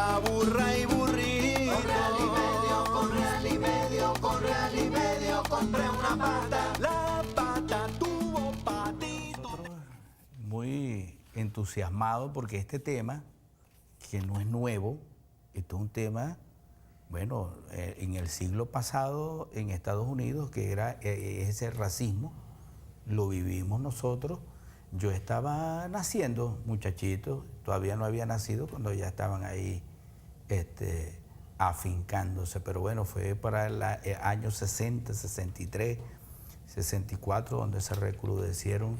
vaca, burra y burrito. Con real y medio, con real y medio, compré una pata. La pata tuvo patito. Muy entusiasmado porque este tema, que no es nuevo, esto es un tema, bueno, en el siglo pasado en Estados Unidos, que era ese racismo, lo vivimos nosotros. Yo estaba naciendo, muchachito, todavía no había nacido cuando ya estaban ahí afincándose, pero bueno, fue para el año 60, 63, 64, donde se recrudecieron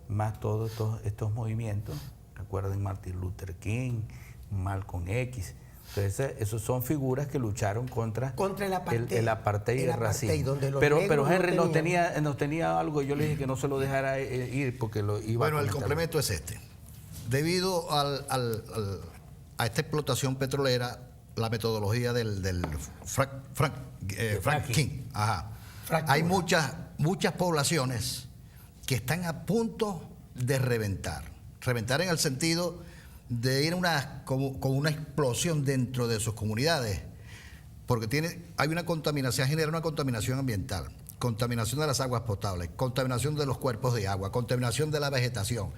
más todos estos movimientos. Recuerden Martin Luther King, Malcolm X. Entonces, esos son figuras que lucharon contra el apartheid y el racismo. Pero Henry nos tenía algo, yo le dije que no se lo dejara ir porque lo iba a comentar. Bueno, el complemento es este. Debido a esta explotación petrolera, la metodología del fracking, hay muchas poblaciones que están a punto de reventar. Reventar en el sentido de ir con una explosión dentro de sus comunidades, porque hay una contaminación, genera una contaminación ambiental, contaminación de las aguas potables, contaminación de los cuerpos de agua, contaminación de la vegetación.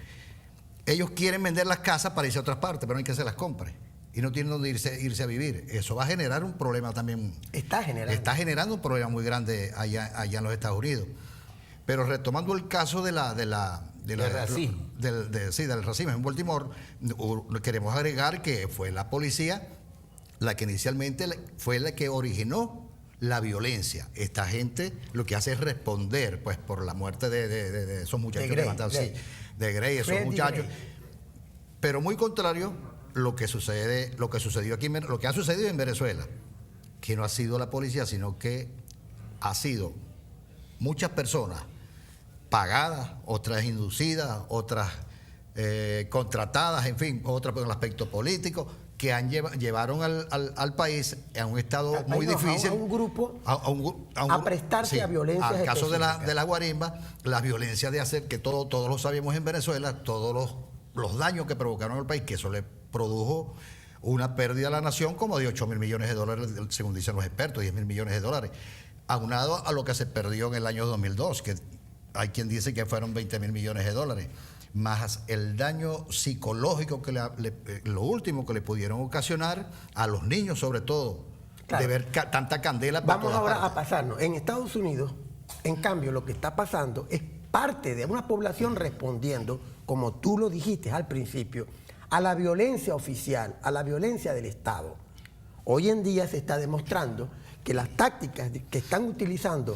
Ellos quieren vender las casas para irse a otras partes, pero no hay que se las compre y no tienen dónde irse a vivir. Eso va a generar un problema también. Está generando un problema muy grande allá en los Estados Unidos. Pero retomando el caso del racismo. Del racismo en Baltimore, queremos agregar que fue la policía la que inicialmente fue la que originó la violencia. Esta gente lo que hace es responder pues por la muerte de esos muchachos de Grey, esos muchachos. Pero muy contrario lo que sucedió aquí, lo que ha sucedido en Venezuela, que no ha sido la policía, sino que ha sido muchas personas pagadas, otras inducidas, otras contratadas, en fin, otras por el aspecto político, que llevaron al país a un estado muy difícil. A un grupo a prestarse a violencia. Al caso de la guarimba, la violencia de hacer, que todos lo sabemos en Venezuela, todos los daños que provocaron al país, que eso le produjo una pérdida a la nación como de 8.000 millones de dólares, según dicen los expertos, 10.000 millones de dólares, aunado a lo que se perdió en el año 2002, que hay quien dice que fueron 20.000 millones de dólares, más el daño psicológico que lo último que le pudieron ocasionar a los niños, sobre todo, de ver tanta candela. Vamos ahora a pasarnos. En Estados Unidos, en cambio, lo que está pasando es parte de una población respondiendo, como tú lo dijiste al principio, a la violencia oficial, a la violencia del Estado. Hoy en día se está demostrando que las tácticas que están utilizando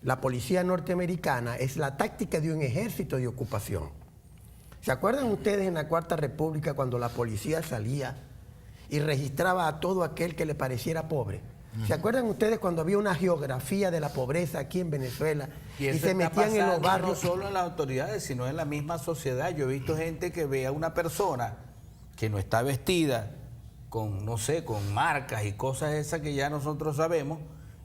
la policía norteamericana es la táctica de un ejército de ocupación. ¿Se acuerdan ustedes en la Cuarta República cuando la policía salía y registraba a todo aquel que le pareciera pobre? ¿Se acuerdan ustedes cuando había una geografía de la pobreza aquí en Venezuela y se metían en los barrios? No solo en las autoridades, sino en la misma sociedad. Yo he visto gente que ve a una persona que no está vestida con, no sé, con marcas y cosas esas que ya nosotros sabemos,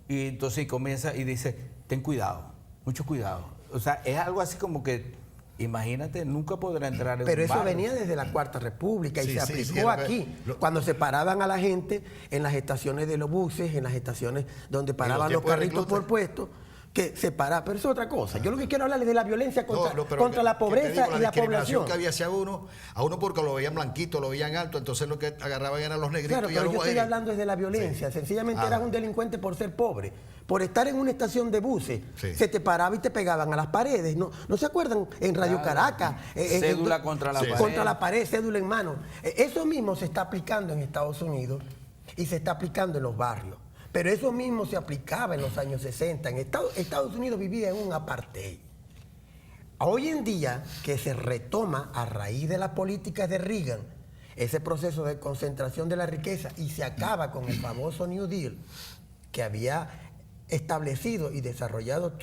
y entonces comienza y dice, ten cuidado, mucho cuidado. O sea, es algo así como que, imagínate, nunca podrá entrar en Pero un eso barrio. venía desde la Cuarta República y se aplicó aquí, cuando se paraban a la gente en las estaciones de los buses, en las estaciones donde paraban los carritos por puesto, que se paraba. Pero eso es otra cosa. Yo lo que quiero hablar es de la violencia contra la pobreza y la población. Que había hacia a uno porque lo veían blanquito, lo veían alto, entonces lo que agarraban eran los negritos. Claro, pero yo estoy hablando desde la violencia. Sencillamente eras un delincuente por ser pobre. Por estar en una estación de buses, se te paraba y te pegaban a las paredes. ¿No se acuerdan? En Radio Caracas. Cédula contra la pared. Contra la pared, cédula en mano. Eso mismo se está aplicando en Estados Unidos y se está aplicando en los barrios. Pero eso mismo se aplicaba en los años 60. En Estados Unidos vivía en un apartheid. Hoy en día, que se retoma a raíz de las políticas de Reagan, ese proceso de concentración de la riqueza, y se acaba con el famoso New Deal que había establecido y desarrollado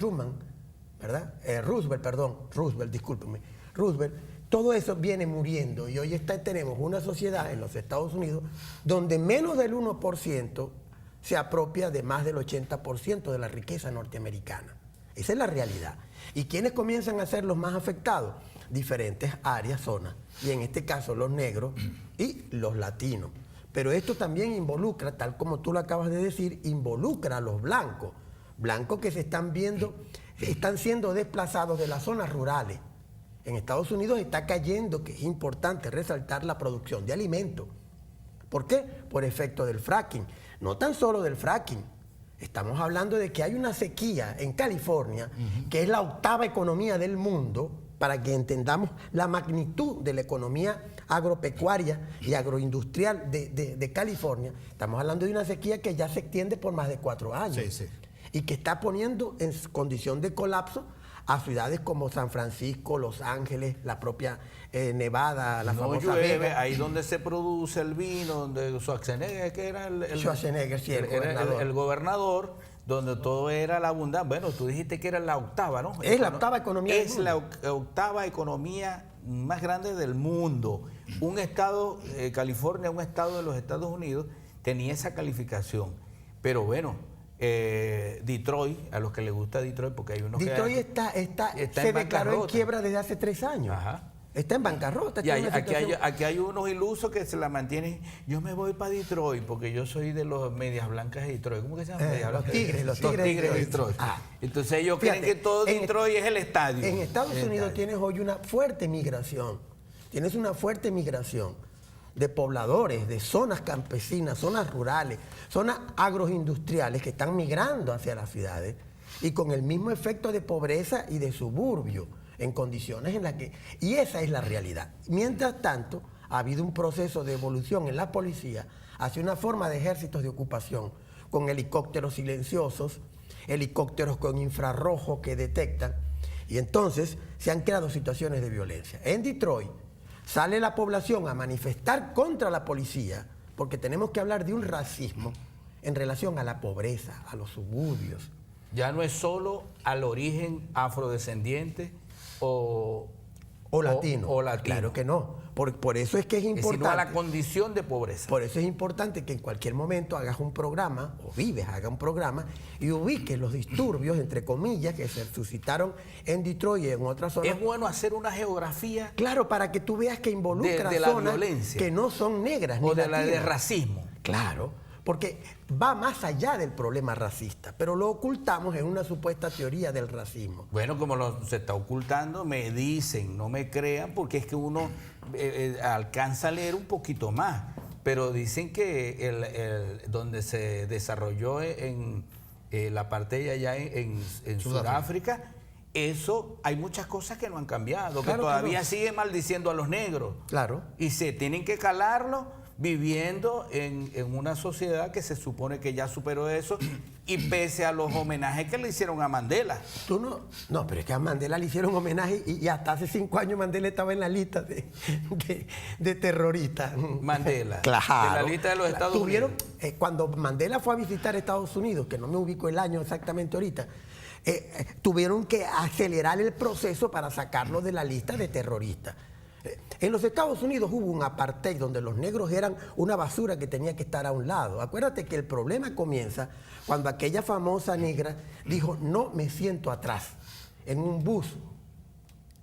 Roosevelt, todo eso viene muriendo y hoy tenemos una sociedad en los Estados Unidos donde menos del 1% se apropia de más del 80% de la riqueza norteamericana. Esa es la realidad. ¿Y quiénes comienzan a ser los más afectados? Diferentes áreas, zonas, y en este caso los negros y los latinos. Pero esto también involucra, tal como tú lo acabas de decir, involucra a los blancos. Blancos que se están siendo desplazados de las zonas rurales. En Estados Unidos está cayendo, que es importante resaltar, la producción de alimentos. ¿Por qué? Por efecto del fracking. No tan solo del fracking. Estamos hablando de que hay una sequía en California, que es la 8ª economía del mundo, para que entendamos la magnitud de la economía agropecuaria y agroindustrial de California. Estamos hablando de una sequía que ya se extiende por más de 4 años. Sí, sí. Y que está poniendo en condición de colapso a ciudades como San Francisco, Los Ángeles, la propia Nevada, la famosa llueve, Vega. ahí donde se produce el vino, donde Schwarzenegger, que era Schwarzenegger, sí, el gobernador, donde todo era la abundancia. Bueno, tú dijiste que era la 8ª, ¿no? Es la 8ª economía del Es mundo. la 8ª economía más grande del mundo. Un estado, California, un estado de los Estados Unidos, tenía esa calificación. Pero bueno, Detroit, a los que les gusta Detroit, porque hay unos Detroit se declaró en quiebra desde hace 3 años. Ajá. Está en bancarrota. Y aquí hay unos ilusos que se la mantienen. Yo me voy para Detroit porque yo soy de los medias blancas de Detroit. ¿Cómo que se llama? Los tigres de Detroit. Ah. Entonces ellos Fíjate, creen que todo Detroit es el estadio. En Estados El Unidos estadio. tienes hoy una fuerte migración. Tienes una fuerte migración de pobladores, de zonas campesinas, zonas rurales, zonas agroindustriales que están migrando hacia las ciudades y con el mismo efecto de pobreza y de suburbio, en condiciones en las que... Y esa es la realidad. Mientras tanto, ha habido un proceso de evolución en la policía hacia una forma de ejércitos de ocupación, con helicópteros silenciosos, helicópteros con infrarrojo que detectan, y entonces se han creado situaciones de violencia. En Detroit sale la población a manifestar contra la policía, porque tenemos que hablar de un racismo en relación a la pobreza, a los suburbios. Ya no es solo al origen afrodescendiente o latino. o latino. Claro que no. Por eso es que es importante. Sino a la condición de pobreza. Por eso es importante que en cualquier momento hagas un programa, o Vives haga un programa, y ubiques los disturbios, entre comillas, que se suscitaron en Detroit y en otras zonas. Es bueno hacer una geografía Claro, para que tú veas que involucra de la zonas violencia. que no son negras o ni de la de latinas. racismo. Claro, porque va más allá del problema racista, pero lo ocultamos en una supuesta teoría del racismo. Bueno, como se está ocultando, me dicen, no me crean, porque es que uno alcanza a leer un poquito más. Pero dicen que donde se desarrolló en la parte de allá en Sudáfrica, eso hay muchas cosas que no han cambiado, Claro que todavía no. siguen maldiciendo a los negros. Claro. Y se tienen que calarlo viviendo en una sociedad que se supone que ya superó eso y pese a los homenajes que le hicieron a Mandela. Tú no, pero es que a Mandela le hicieron homenaje y hasta hace 5 años Mandela estaba en la lista de terroristas. Mandela. Claro. De la lista de los Estados Tuvieron, Unidos. cuando Mandela fue a visitar Estados Unidos, que no me ubico el año exactamente ahorita, tuvieron que acelerar el proceso para sacarlo de la lista de terroristas. En los Estados Unidos hubo un apartheid donde los negros eran una basura que tenía que estar a un lado. Acuérdate que el problema comienza cuando aquella famosa negra dijo, no me siento atrás, en un bus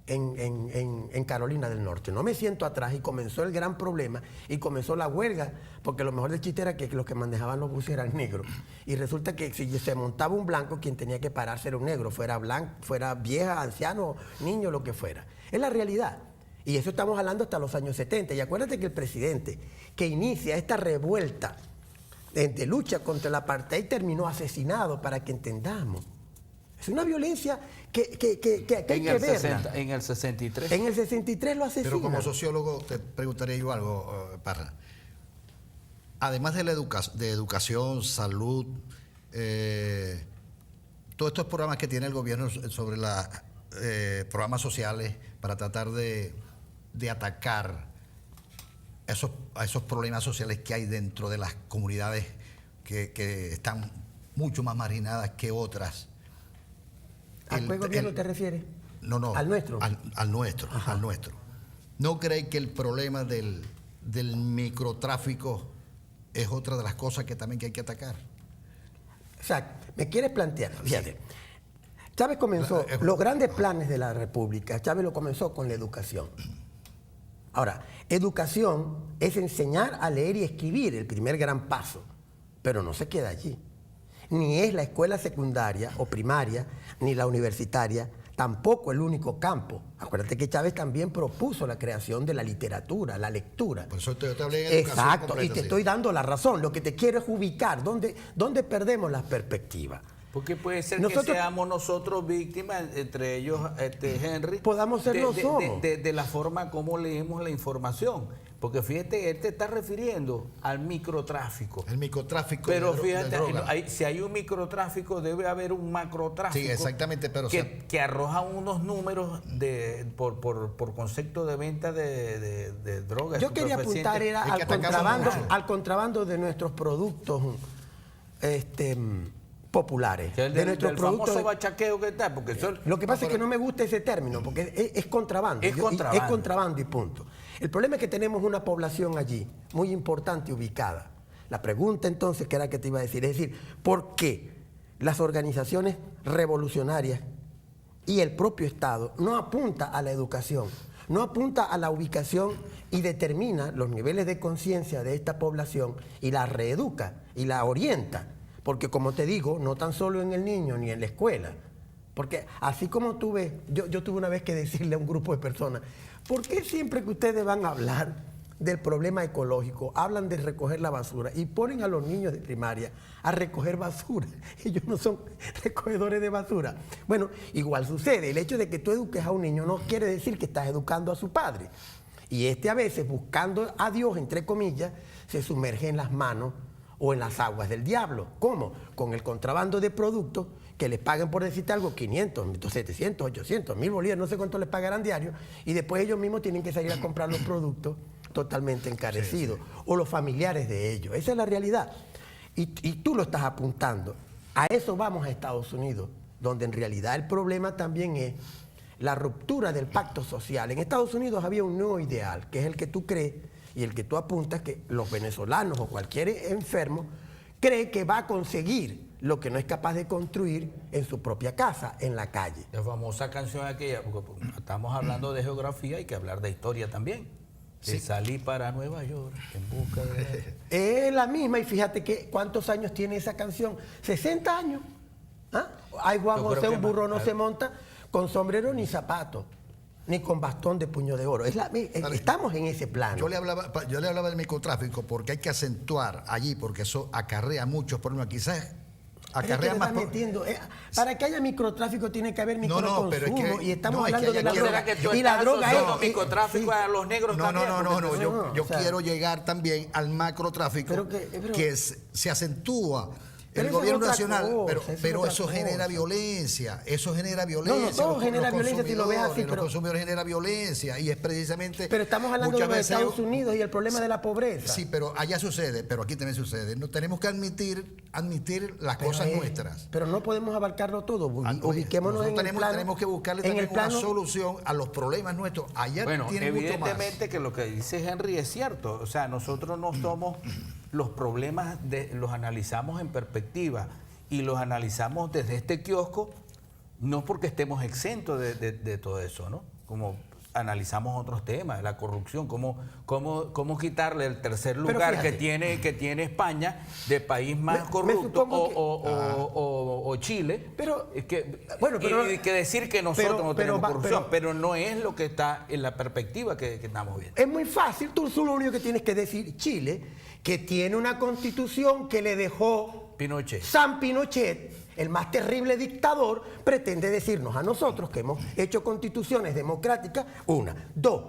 en Carolina del Norte. No me siento atrás y comenzó el gran problema y comenzó la huelga, porque lo mejor del chiste era que los que manejaban los buses eran negros. Y resulta que si se montaba un blanco, quien tenía que pararse era un negro, fuera vieja, anciano, niño, lo que fuera. Es la realidad. Y eso estamos hablando hasta los años 70. Y acuérdate que el presidente que inicia esta revuelta de lucha contra el apartheid terminó asesinado, para que entendamos. Es una violencia que hay que verla. En el 63. En el 63 lo asesinan. Pero como sociólogo te preguntaría yo algo, Parra. Además de la educación, salud, todos estos programas que tiene el gobierno sobre los programas sociales para tratar de atacar a esos problemas sociales que hay dentro de las comunidades que están mucho más marginadas que otras. ¿A qué gobierno te refieres? No. ¿Al nuestro? Al nuestro, al nuestro. ¿No cree que el problema del microtráfico es otra de las cosas que también hay que atacar? O sea, me quieres plantear, fíjate. Chávez comenzó, los grandes planes de la República, Chávez lo comenzó con la educación. Ahora, educación es enseñar a leer y escribir, el primer gran paso, pero no se queda allí. Ni es la escuela secundaria o primaria, ni la universitaria, tampoco el único campo. Acuérdate que Chávez también propuso la creación de la literatura, la lectura. Por eso yo te hablé de educación Exacto, completa, y te sí. estoy dando la razón. Lo que te quiero es ubicar dónde perdemos las perspectivas. Porque puede ser Nosotros- que seamos nosotros víctimas, entre ellos Henry, Podamos ser nosotros. de la forma como leemos la información. Porque fíjate, él te está refiriendo al microtráfico. El microtráfico Pero de fíjate, droga. si hay un microtráfico, debe haber un macrotráfico. Sí, exactamente, pero que arroja unos números por concepto de venta de drogas. Yo quería apuntar Es era que atacamos mucho. al contrabando de nuestros productos populares. Que el de nuestros del productos famoso bachaqueo que está, porque eso, Lo que pasa es que no me gusta ese término, porque es contrabando. Es contrabando. Es contrabando y punto. El problema es que tenemos una población allí muy importante y ubicada. La pregunta entonces, que era que te iba a decir, es decir, ¿por qué las organizaciones revolucionarias y el propio Estado no apunta a la educación, no apunta a la ubicación y determina los niveles de conciencia de esta población y la reeduca y la orienta? Porque como te digo, no tan solo en el niño ni en la escuela. Porque así como yo tuve una vez que decirle a un grupo de personas, ¿por qué siempre que ustedes van a hablar del problema ecológico, hablan de recoger la basura y ponen a los niños de primaria a recoger basura? Ellos no son recogedores de basura. Bueno, igual sucede. El hecho de que tú eduques a un niño no quiere decir que estás educando a su padre. Y a veces, buscando a Dios, entre comillas, se sumerge en las manos o en las aguas del diablo. ¿Cómo? Con el contrabando de productos que les paguen, por decirte algo, 500, 700, 800, 1000 bolívares, no sé cuánto les pagarán diario, y después ellos mismos tienen que salir a comprar los productos totalmente encarecidos, o los familiares de ellos. Esa es la realidad. Y tú lo estás apuntando. A eso vamos a Estados Unidos, donde en realidad el problema también es la ruptura del pacto social. En Estados Unidos había un nuevo ideal, que es el que tú crees y el que tú apuntas, que los venezolanos o cualquier enfermo cree que va a conseguir lo que no es capaz de construir en su propia casa, en la calle. la famosa canción aquella, porque estamos hablando de geografía, hay que hablar de historia también. Sí. Salí para Nueva York en busca de... Es la misma, y fíjate que cuántos años tiene esa canción. 60 años. ¿Ah? Ay, Juan Yo creo José, que un burro no más. se monta con sombrero ni zapato, ni con bastón de puño de oro. Estamos en ese plano. Yo le hablaba del microtráfico porque hay que acentuar allí, porque eso acarrea muchos problemas. Quizás Pero es que acarrea te más... estás metiendo. Para que haya microtráfico tiene que haber No, no, microconsumo, pero es que- y estamos no, es que hablando de hay la aquí- droga. ¿Será que tú Y la estás droga asociando es... microtráfico sí. a los negros No, también? no, no, no, Porque yo o sea, quiero llegar también al macrotráfico, pero- que se acentúa. Pero El esa es gobierno otra nacional, cosa, esa es pero otra eso cosa. genera violencia, eso genera violencia. todo genera los violencia si lo ves así, consumidores, pero- los consumidores genera violencia y es precisamente... Pero estamos hablando de muchas los veces Estados Unidos y el problema de la pobreza. Sí, pero allá sucede, pero aquí también sucede. No, tenemos que admitir las Pero cosas es- nuestras. Pero no podemos abarcarlo todo. Ubiquémonos Nosotros en el plano. tenemos que buscarle en también el plano, una solución a los problemas nuestros. Allá Bueno, tiene mucho más. evidentemente que lo que dice Henry es cierto. O sea, nosotros no somos los problemas, los analizamos en perspectiva y los analizamos desde este kiosco, no porque estemos exentos de todo eso, ¿no? Como analizamos otros temas, la corrupción, cómo quitarle el tercer Pero lugar que fíjate. tiene España de país más Me corrupto supongo que- o Chile, Pero- que, bueno, pero- y que decir que nosotros pero- no tenemos pero- corrupción, pero no es lo que está en la perspectiva que estamos viendo. Es muy fácil, tú lo único que tienes que decir, Chile, que tiene una constitución que le dejó Pinochet. San Pinochet, el más terrible dictador, pretende decirnos a nosotros que hemos hecho constituciones democráticas, una. Dos,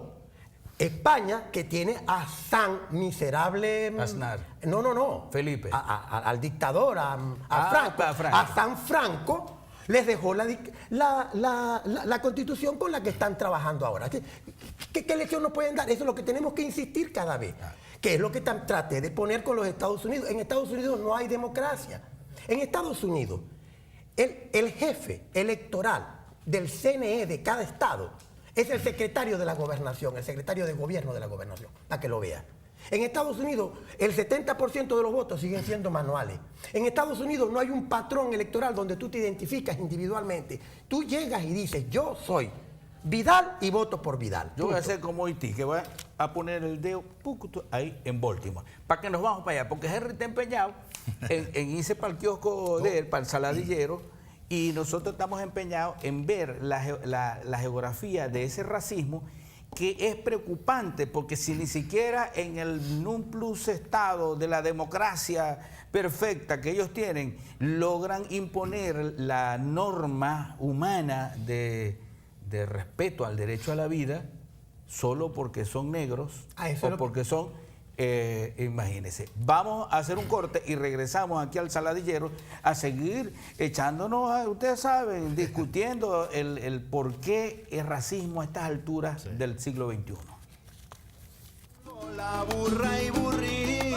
España, que tiene a San Miserable... Aznar. No. Felipe. Al dictador, a Ah, Franco. a Franco. A San Franco les dejó la constitución con la que están trabajando ahora. ¿Qué lección nos pueden dar? Eso es lo que tenemos que insistir cada vez. Que es lo que traté de poner con los Estados Unidos. En Estados Unidos no hay democracia. En Estados Unidos, el jefe electoral del CNE de cada estado es el secretario de la gobernación, el secretario de gobierno de la gobernación, para que lo vea. En Estados Unidos, el 70% de los votos siguen siendo manuales. En Estados Unidos no hay un patrón electoral donde tú te identificas individualmente. Tú llegas y dices, yo soy Vidal y voto por Vidal. Yo voy a Punto. hacer como Haití, que voy a poner el dedo ahí en Baltimore, para que nos vamos para allá, porque Henry está empeñado en irse para el kiosco de él, para el saladillero, y nosotros estamos empeñados en ver la geografía de ese racismo, que es preocupante, porque si ni siquiera en el non plus estado de la democracia perfecta que ellos tienen, logran imponer la norma humana de respeto al derecho a la vida, solo porque son negros o porque son, imagínense. Vamos a hacer un corte y regresamos aquí al saladillero a seguir echándonos, ustedes saben, discutiendo el por qué el racismo a estas alturas del siglo XXI. La burra y burrito.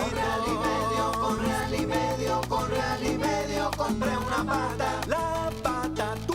Con real y medio, con real y medio, compré una pata.